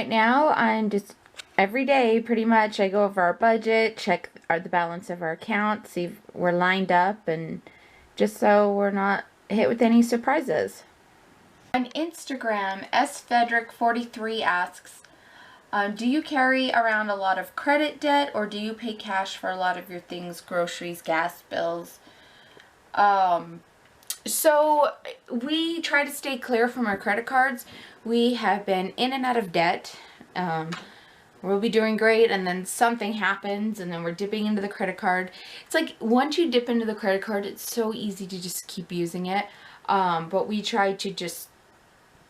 Right now, I'm just every day pretty much I go over our budget, check the balance of our account, see if we're lined up, and just so we're not hit with any surprises. On Instagram, sfedrick43 asks, do you carry around a lot of credit debt, or do you pay cash for a lot of your things, groceries, gas bills? So we try to stay clear from our credit cards. We have been in and out of debt. We'll be doing great, and then something happens, and then we're dipping into the credit card. It's like once you dip into the credit card, it's so easy to just keep using it. But we try to just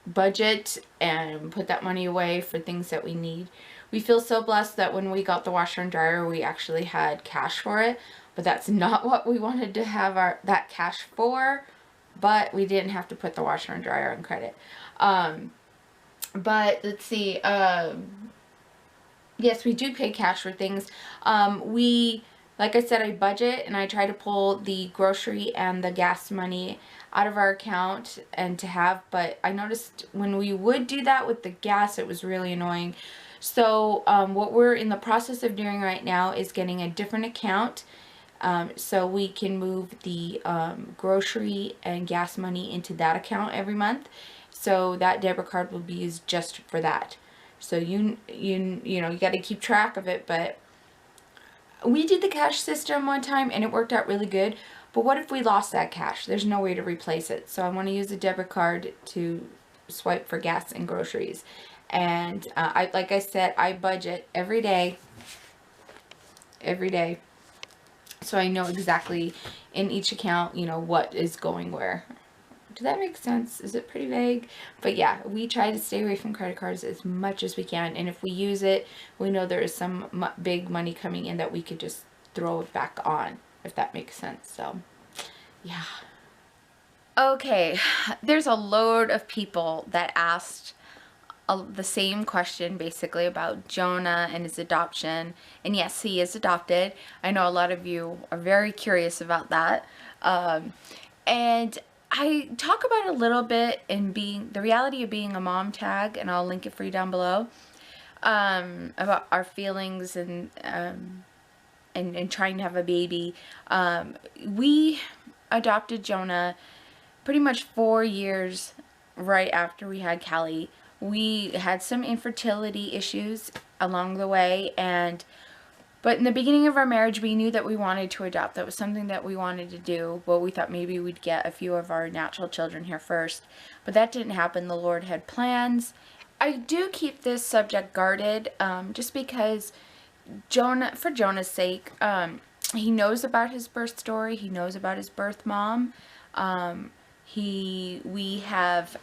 budget and put that money away for things that we need. We feel so blessed that when we got the washer and dryer, we actually had cash for it, but that's not what we wanted to have that cash for. But we didn't have to put the washer and dryer on credit. But let's see. Yes, we do pay cash for things. Like I said, I budget and I try to pull the grocery and the gas money out of our account and to have, but I noticed when we would do that with the gas, it was really annoying. So what we're in the process of doing right now is getting a different account, so we can move the grocery and gas money into that account every month. So that debit card will be used just for that. So you got to keep track of it, but we did the cash system one time and it worked out really good. But what if we lost that cash? There's no way to replace it. So I want to use a debit card to swipe for gas and groceries. And like I said, I budget every day. So I know exactly in each account, what is going where. Does that make sense? Is it pretty vague? But yeah, we try to stay away from credit cards as much as we can. And if we use it, we know there is some big money coming in that we could just throw it back on, if that makes sense. So, yeah. Okay, there's a load of people that asked the same question basically about Jonah and his adoption. And yes, he is adopted. I know a lot of you are very curious about that. And I talk about it a little bit in the reality of being a mom tag, and I'll link it for you down below, about our feelings and trying to have a baby. We adopted Jonah pretty much 4 years right after we had Callie. We had some infertility issues along the way, but in the beginning of our marriage, we knew that we wanted to adopt. That was something that we wanted to do, but we thought maybe we'd get a few of our natural children here first. But that didn't happen. The Lord had plans. I do keep this subject guarded, just because for Jonah's sake, he knows about his birth story. He knows about his birth mom. We have,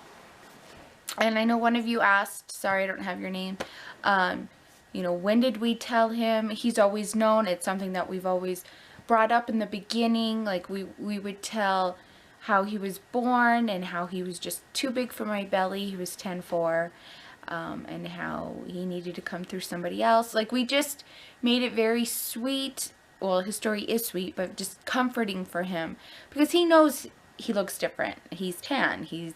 and I know one of you asked, sorry I don't have your name, when did we tell him? He's always known. It's something that we've always brought up in the beginning. Like we would tell how he was born and how he was just too big for my belly. He was 10'4", and how he needed to come through somebody else. Like we just made it very sweet. Well, his story is sweet, but just comforting for him because he knows he looks different. He's tan. He's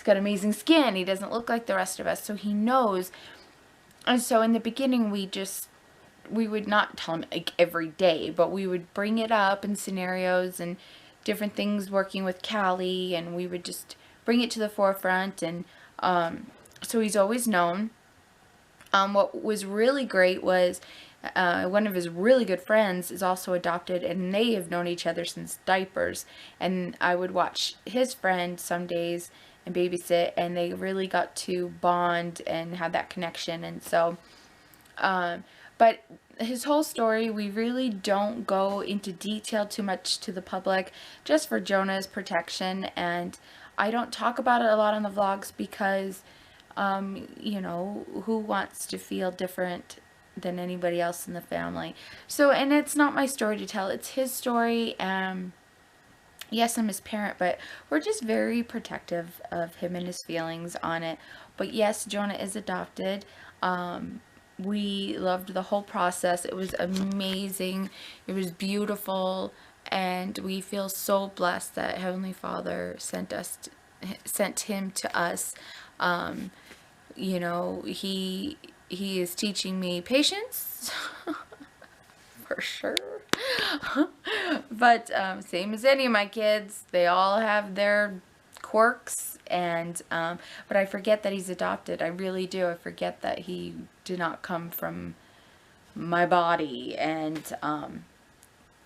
got amazing skin. He doesn't look like the rest of us, so he knows. And so in the beginning, we would not tell him like every day, but we would bring it up in scenarios and different things working with Callie, and we would just bring it to the forefront. And so he's always known. What was really great was one of his really good friends is also adopted, and they have known each other since diapers. And I would watch his friend some days and babysit, and they really got to bond and have that connection. And so but his whole story, we really don't go into detail too much to the public, just for Jonah's protection. And I don't talk about it a lot on the vlogs because who wants to feel different than anybody else in the family? So, and it's not my story to tell, it's his story. Yes, I'm his parent, but we're just very protective of him and his feelings on it. But yes, Jonah is adopted. We loved the whole process. It was amazing. It was beautiful. And we feel so blessed that Heavenly Father sent him to us. you know, he is teaching me patience. For sure. But same as any of my kids, they all have their quirks, and but I forget that he's adopted. I really do. I forget that he did not come from my body, and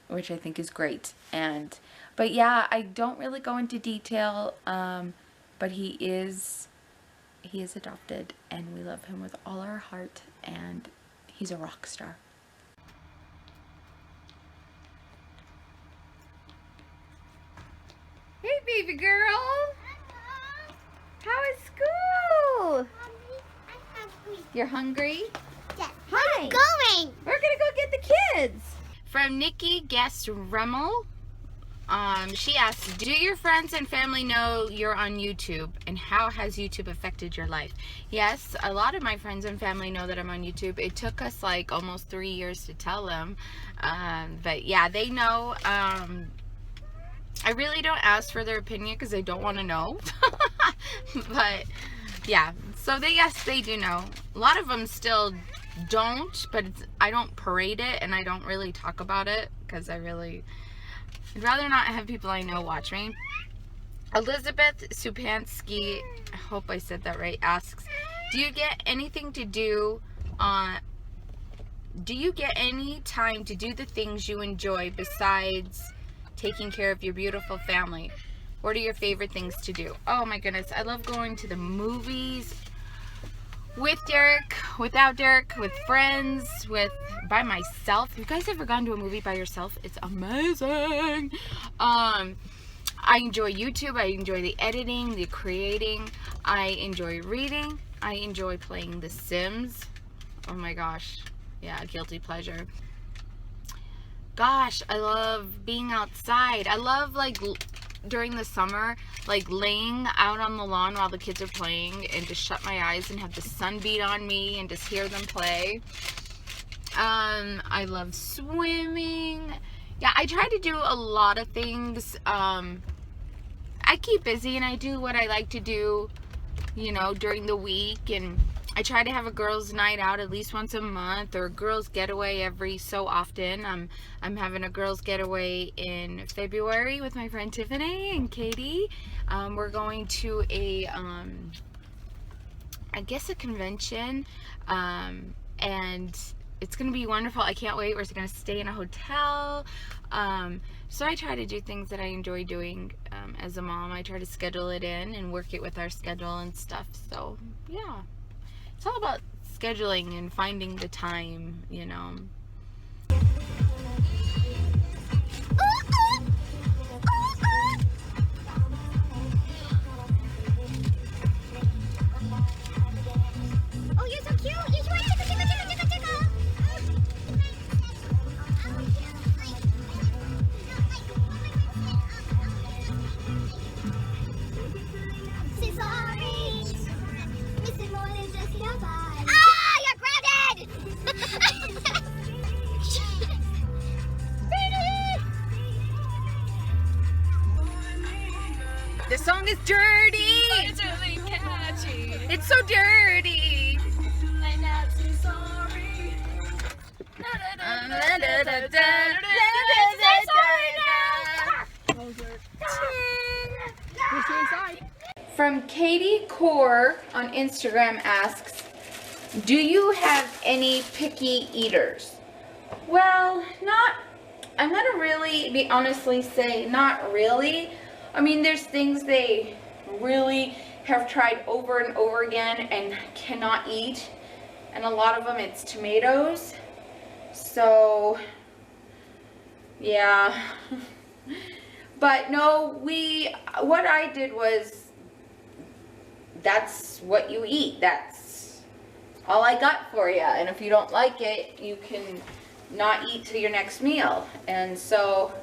which I think is great. And but yeah, I don't really go into detail, but he is adopted, and we love him with all our heart, and he's a rock star. Hey, baby girl. Hello. How is school? Mommy, I'm hungry. You're hungry? Yes. Hi. Where are you going? We're gonna go get the kids. From Nikki Guest Remmel. She asks, do your friends and family know you're on YouTube, and how has YouTube affected your life? Yes, a lot of my friends and family know that I'm on YouTube. It took us like almost 3 years to tell them. But yeah, they know. I really don't ask for their opinion because I don't want to know. But yeah, so yes, they do know. A lot of them still don't, but I don't parade it, and I don't really talk about it because I'd rather not have people I know watch me. Elizabeth Supansky, I hope I said that right, asks, do you get any time to do the things you enjoy besides taking care of your beautiful family? What are your favorite things to do? Oh my goodness, I love going to the movies with Derek, without Derek, with friends, by myself. Have you guys ever gone to a movie by yourself? It's amazing. I enjoy YouTube. I enjoy the editing, the creating. I enjoy reading. I enjoy playing The Sims. Oh my gosh. Yeah, guilty pleasure. Gosh, I love being outside. I love, like, during the summer, like, laying out on the lawn while the kids are playing and just shut my eyes and have the sun beat on me and just hear them play. I love swimming. Yeah, I try to do a lot of things. I keep busy, and I do what I like to do, you know, during the week, and I try to have a girls' night out at least once a month, or a girls' getaway every so often. I'm having a girls' getaway in February with my friend Tiffany and Katie. We're going to I guess a convention, and it's going to be wonderful. I can't wait. We're going to stay in a hotel. So I try to do things that I enjoy doing as a mom. I try to schedule it in and work it with our schedule and stuff. So, yeah. It's all about scheduling and finding the time, you know. Oh, you're so cute. You want tickle, tickle, tickle, tickle, tickle. Say sorry. Missing more than just your body. Ah, you're grounded. This song is dirty. It's really catchy. It's so dirty. And I'm so sorry. From Katie Core on Instagram asks, do you have any picky eaters? Well, I'm gonna really honestly say not really. I mean, there's things they really have tried over and over again and cannot eat, and a lot of them it's tomatoes. So yeah. But no, what I did was, that's what you eat. That's all I got for you. And if you don't like it, you can not eat till your next meal. And so,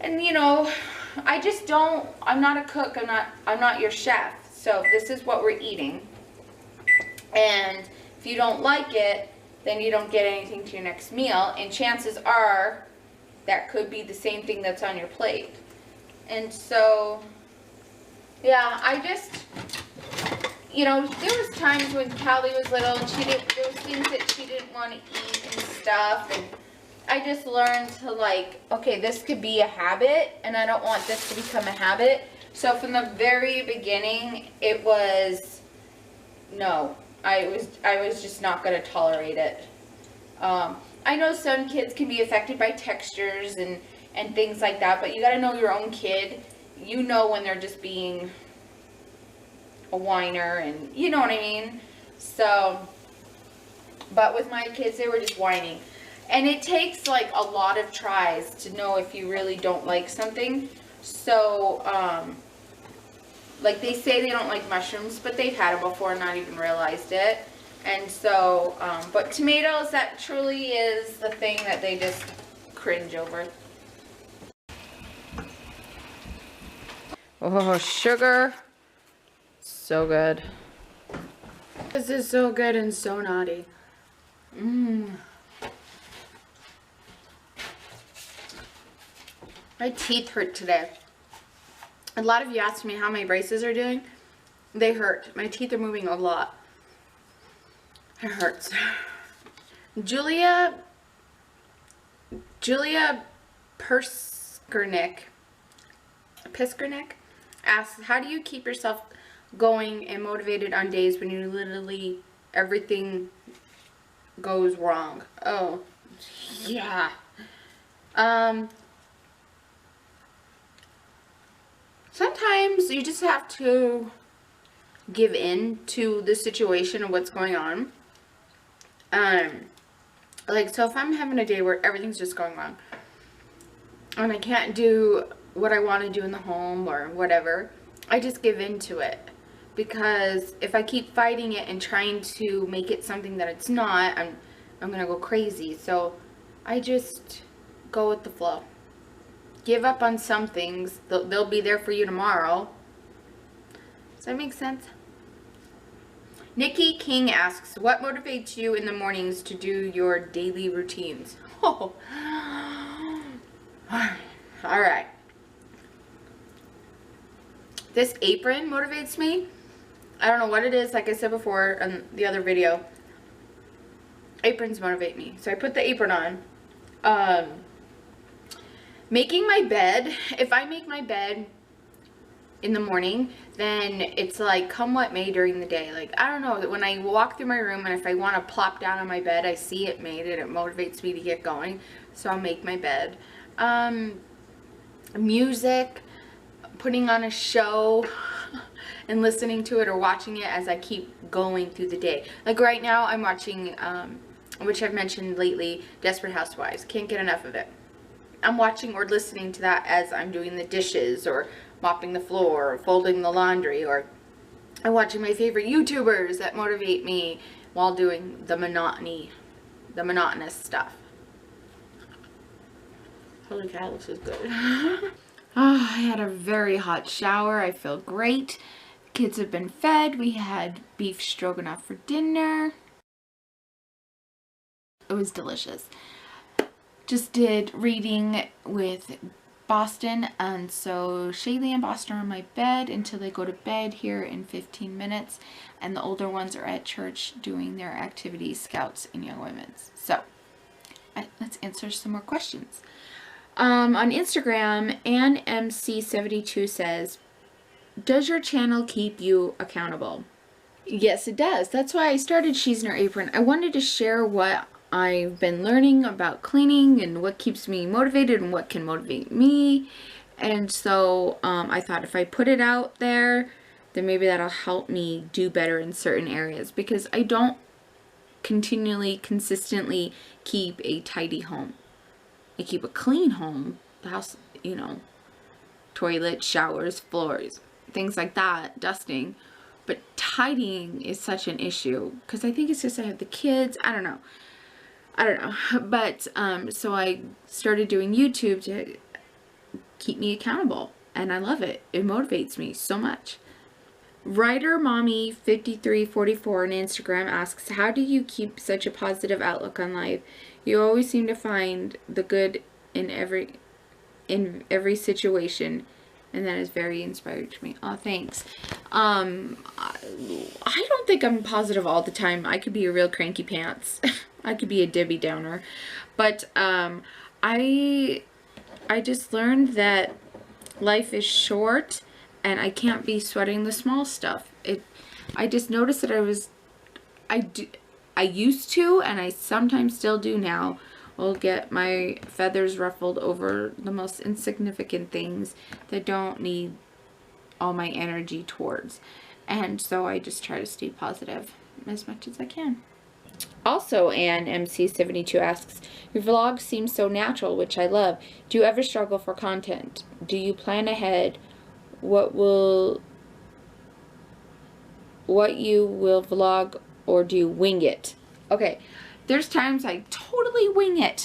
and you know, I'm not a cook. I'm not your chef. So this is what we're eating. And if you don't like it, then you don't get anything to your next meal. And chances are that could be the same thing that's on your plate. And so, yeah, you know, there was times when Callie was little and there was things that she didn't want to eat and stuff, and I just learned to like, okay, this could be a habit, and I don't want this to become a habit. So from the very beginning, it was, no, I was just not going to tolerate it. I know some kids can be affected by textures and things like that, but you got to know your own kid. You know when they're just being a whiner, and you know what I mean. So, but with my kids, they were just whining. And it takes like a lot of tries to know if you really don't like something. So, like they say they don't like mushrooms, but they've had them before and not even realized it. And so, but tomatoes, that truly is the thing that they just cringe over. Oh, sugar. So good. This is so good and so naughty. My teeth hurt today. A lot of you asked me how my braces are doing. They hurt. My teeth are moving a lot. It hurts. Julia Piskernick asks, how do you keep yourself going and motivated on days when you literally everything goes wrong? Oh, yeah. Sometimes you just have to give in to the situation of what's going on. Like, so if I'm having a day where everything's just going wrong and I can't do what I want to do in the home or whatever, I just give in to it. Because if I keep fighting it and trying to make it something that it's not, I'm gonna go crazy. So I just go with the flow. Give up on some things. They'll be there for you tomorrow. Does that make sense? Nikki King asks, what motivates you in the mornings to do your daily routines? Oh. All right. This apron motivates me. I don't know what it is. Like I said before in the other video, aprons motivate me. So I put the apron on. Making my bed. If I make my bed in the morning, then it's like come what may during the day. Like, I don't know, that when I walk through my room and if I want to plop down on my bed, I see it made and it motivates me to get going. So I'll make my bed. Music, putting on a show and listening to it or watching it as I keep going through the day. Like right now I'm watching, which I've mentioned lately, Desperate Housewives. Can't get enough of it. I'm watching or listening to that as I'm doing the dishes or mopping the floor or folding the laundry, or I'm watching my favorite YouTubers that motivate me while doing the monotonous stuff. Holy cow, this is good. I had a very hot shower. I feel great. Kids have been fed. We had beef stroganoff for dinner. It was delicious. Just did reading with Boston, and so Shaylee and Boston are on my bed until they go to bed here in 15 minutes, and the older ones are at church doing their activities, Scouts and Young Women's. So let's answer some more questions. On Instagram, AnnMC72 says, does your channel keep you accountable? Yes, it does. That's why I started Shesinherapron. I wanted to share what I've been learning about cleaning and what keeps me motivated and what can motivate me. And so I thought if I put it out there, then maybe that'll help me do better in certain areas, because I don't consistently keep a tidy home. I keep a clean home, the house, you know, toilet, showers, floors, things like that, dusting. But tidying is such an issue because I think it's just I have the kids. I don't know. But so I started doing YouTube to keep me accountable, and I love it. It motivates me so much. Writer Mommy 5344 on Instagram asks, how do you keep such a positive outlook on life? You always seem to find the good in every situation. and that is very inspiring to me. Oh, thanks. I don't think I'm positive all the time. I could be a real cranky pants. I could be a Debbie Downer. But I just learned that life is short and I can't be sweating the small stuff. I just noticed that I used to, and I sometimes still do now, will get my feathers ruffled over the most insignificant things that don't need all my energy towards. And so I just try to stay positive as much as I can. Also, Ann MC72 asks, your vlog seems so natural, which I love. Do you ever struggle for content? Do you plan ahead what you will vlog, or do you wing it? Okay, there's times I totally wing it.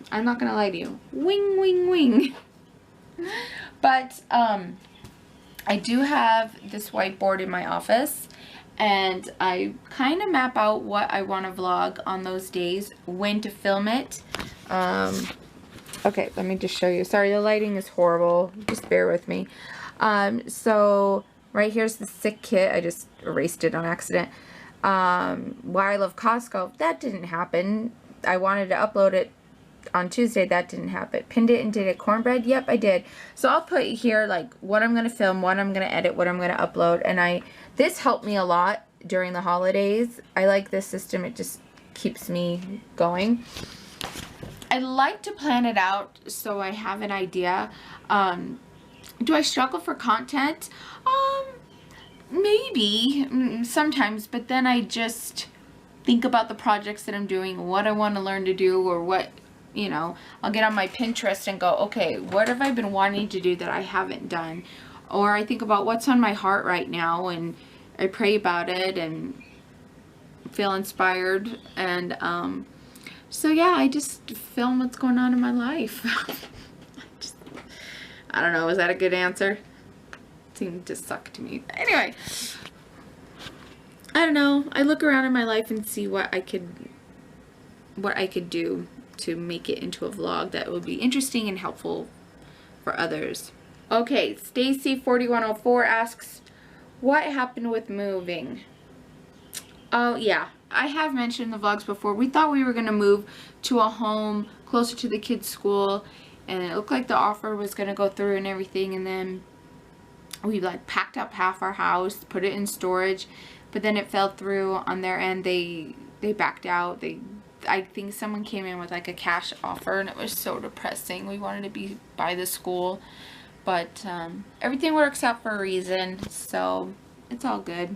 I'm not gonna lie to you. Wing. But I do have this whiteboard in my office, and I kind of map out what I want to vlog on those days, when to film it. Okay, let me just show you. Sorry, the lighting is horrible. Just bear with me. So right here's the sick kit. I just erased it on accident. Why I love Costco. That didn't happen. I wanted to upload it on Tuesday. That didn't happen. Pinned it and did it. Cornbread. Yep, I did. So I'll put here like what I'm going to film, what I'm going to edit, what I'm going to upload. And this helped me a lot during the holidays. I like this system. It just keeps me going. I like to plan it out so I have an idea. Do I struggle for content? Maybe sometimes, but then I just think about the projects that I'm doing, what I want to learn to do, or what, you know, I'll get on my Pinterest and go, okay, what have I been wanting to do that I haven't done? Or I think about what's on my heart right now, and I pray about it and feel inspired. And so yeah, I just film what's going on in my life. I don't know, was that a good answer? Seemed to suck to me. Anyway, I don't know. I look around in my life and see what I could do to make it into a vlog that would be interesting and helpful for others. Okay, Stacy4104 asks, what happened with moving? Oh yeah, I have mentioned in the vlogs before. We thought we were gonna move to a home closer to the kids' school, and it looked like the offer was gonna go through and everything, and then we like packed up half our house, put it in storage, but then it fell through on their end. They backed out. I think someone came in with like a cash offer, and it was so depressing. We wanted to be by the school, but everything works out for a reason, so it's all good.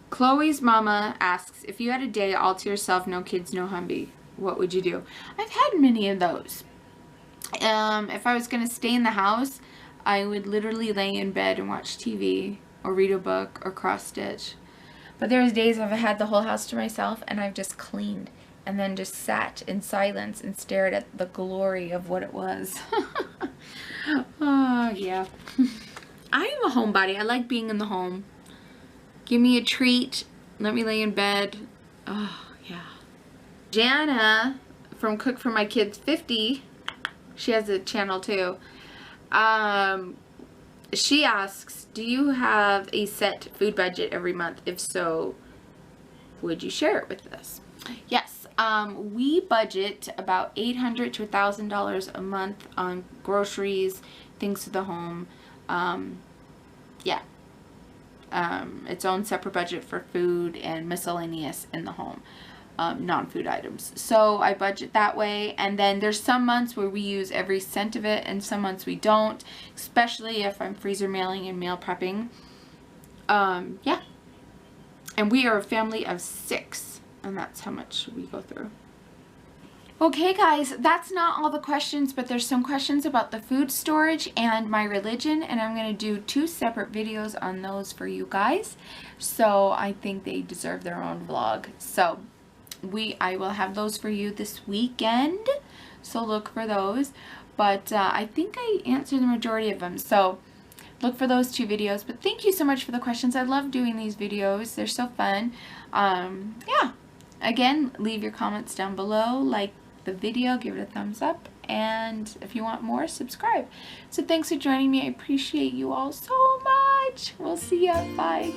Chloe's mama asks, if you had a day all to yourself, no kids, no hubby, what would you do? I've had many of those. If I was gonna stay in the house, I would literally lay in bed and watch TV or read a book or cross stitch. But there's days I've had the whole house to myself and I've just cleaned and then just sat in silence and stared at the glory of what it was. Oh yeah. I am a homebody. I like being in the home. Give me a treat. Let me lay in bed. Oh yeah. Jana from Cook for My Kids 50. She has a channel too. She asks, do you have a set food budget every month? If so, would you share it with us? Yes, we budget about $800 to $1,000 a month on groceries, things to the home. Yeah. Its own separate budget for food and miscellaneous in the home. Non-food items. So I budget that way, and then there's some months where we use every cent of it and some months we don't, especially if I'm freezer mailing and meal prepping. Yeah. And we are a family of 6, and that's how much we go through. Okay guys, that's not all the questions, but there's some questions about the food storage and my religion, and I'm going to do 2 separate videos on those for you guys. So I think they deserve their own vlog. So I will have those for you this weekend, so look for those. But I think I answered the majority of them, so look for those 2 videos. But thank you so much for the questions. I love doing these videos. They're so fun. Yeah. Again, leave your comments down below, like the video, give it a thumbs up, and if you want more, subscribe. So thanks for joining me. I appreciate you all so much. We'll see ya. Bye.